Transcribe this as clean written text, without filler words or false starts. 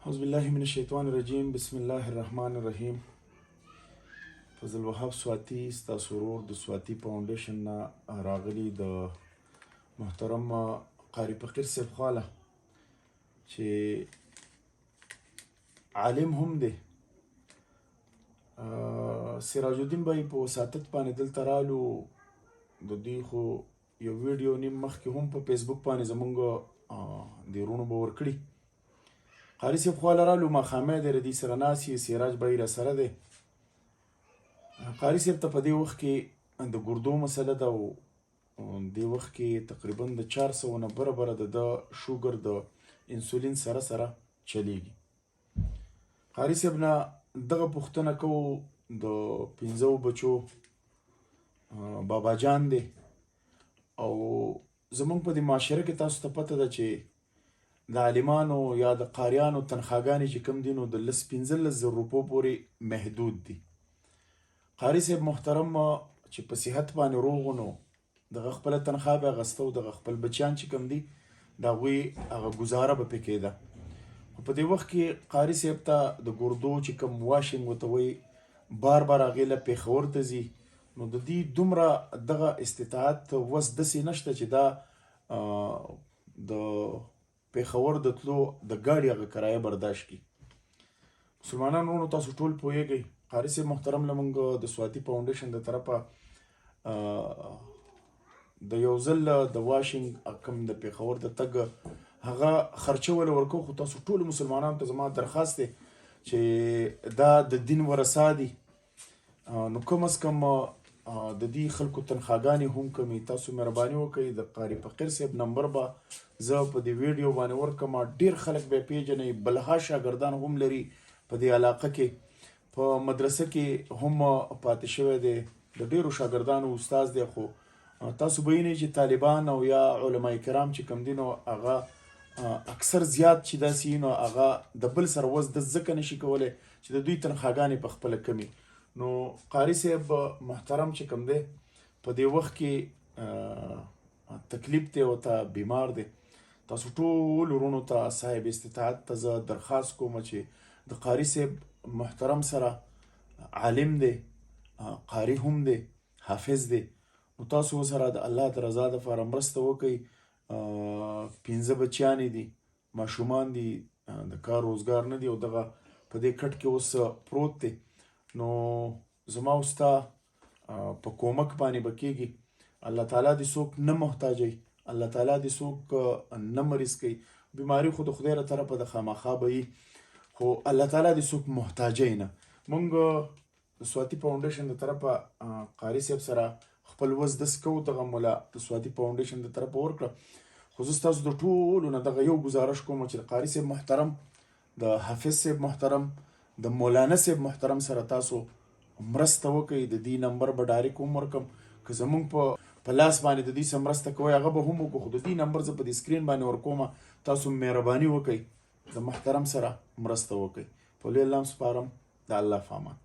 أعوذ بالله من الشیطان الرجیم بسم الله الرحمن الرحیم. فضل وهاب سواتی ستاسو ورور د سواتی فاونډیشن نه راغلی د محترم قاری فقیر صاحب خواله چې عالم هم دی. سراج الدین بھائی په وساتت باندې دلته رالو. د دوی خو یو ویډیو نیم مخکې هم په فیسبوک باندې زمونږ د وروڼو به ورکړي. قاري صاحب خواله رالو ماښامه دی ردي سره ناست یې سراج بھائی را سره دی. قاري صاحب ته په دې وخت کې د ګردو مسله ده او دې وخت کې تقریبا د 400 نه بره د شوګر د انسولین سره چلیږي. قاري صاحب نه دغه پوښتنه کوو د 15 بچو بابا جان دی او زمونږ په دې معاشره کې تاسو ته پته ده چې د عالمانو یا د قاریانو تنخواګانې چې کوم دي نو د 15,000 روپو پورې محدود دي. قاري صاحب محترم چې په صحت باندې روغ نو دغه خپله تنخوا به اخیسته او دغه خپل بچیان چې کوم دي د هغوی هغه ګزاره به پې کېده. خو په دې وخت کې قاري صاحب ته د ګردو چې کوم واشنګ ورته وایي بار هغې له پېښور ته ځي نو د دې دومره دغه استطاعت وس داسې نشته چې دا د پېښور د تلو د ګاډي هغه کرایه برداشت کړي. مسلمانان وروڼو تاسو ټول پوهیږئ قاري صاحب محترم له موږ د سواتی فاونډیشن د طرفه د یو ځل د واشنګ کوم د پېښور د تګ هغه خرچه وله ورکوو. خو تاسو ټولو مسلمانانو ته زما درخواست دی چې دا د دین ورثه دي نو کم از کم د دې خلکو تنخواګانې هم کمي. تاسو مهرباني وکړئ د قاری فقیر صاحب نمبر به زه په دې ویډیو باندې ورکم. ډېر خلک به یې پیژنئ. بلها شاګردان هم لري په دې علاقه کې. په مدرسه کې هم پاتې شوی دی د ډېرو شاګردانو استاد دی. خو تاسو به وینئ چې طالبان او یا علما کرام چې کوم دي نو هغه اکثر زیات چې داسې نو هغه د بل سره وس د ځکه نشي کولی چې د دوی تنخواګانې په خپله کمي. نو قاري صاحب محترم چې کوم دی په دې وخت کې تکلیف دی او ته بیمار دی. تاسو ټول ورونو ته صاحب استطاعت ته زه درخواست کوم چې د قاري صاحب محترم سره عالم دی قاري هم دی حافظ دی نو تاسو ورسره د الله د رضا دپاره مرسته وکئ. 15 بچیانې دي ماشومان دي د کار روزګار نه دي او دغه په دې کټ کې اوس پروت دی. نو زما او ستا په کومک باندې به کېږي. الله تعالی دې څوک نه محتاجوي. الله تعالی دې څوک نه مریض کوي. بیماري خو د خدای له طرفه د خامخا به وي خو الله تعالی دې څوک محتاجوي نه. موږ د سواتی فاونډیشن د طرفه قاري صاحب سره خپل وس داسې کوو دغه مولا د سواتی فاونډیشن د طرفه ورکړه. خو زه ستاسو د ټولو نه دغه یو ګزارش کوم چې د قاري صاحب محترم د حافظ صاحب محترم د مولانا صاحب محترم سره تاسو مرسته وکئ. د دې نمبر به ډایرکټ هم ورکم که زمونږ په لاس باندې د دې سره مرسته کوئ هغه به هم وکړو. خو د دې نمبر زه په دې سکرین باندې ورکوم. تاسو مهرباني وکئ د محترم سره مرسته وکئ. په لوی الله سپارم. د الله په امان.